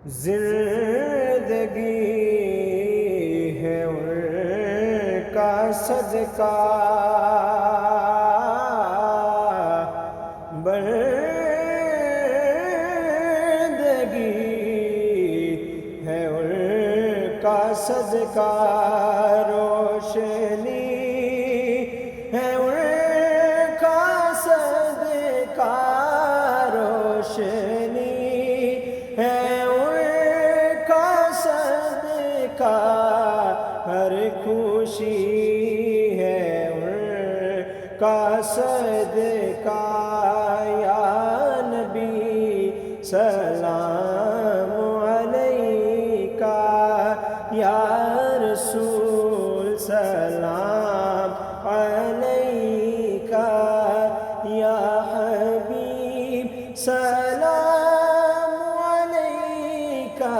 زندگی ہے ان کا صدقہ، بندگی ہے ان کا صدقہ، روشنی ہے ان کا صدقہ، روشنی ہے ان کا صدقہ، ہر خوشی ہے ان کا صدقہ، یا نبی سلام علیکہ، یا رسول سلام علیکہ، یا حبیب سلام علیکہ،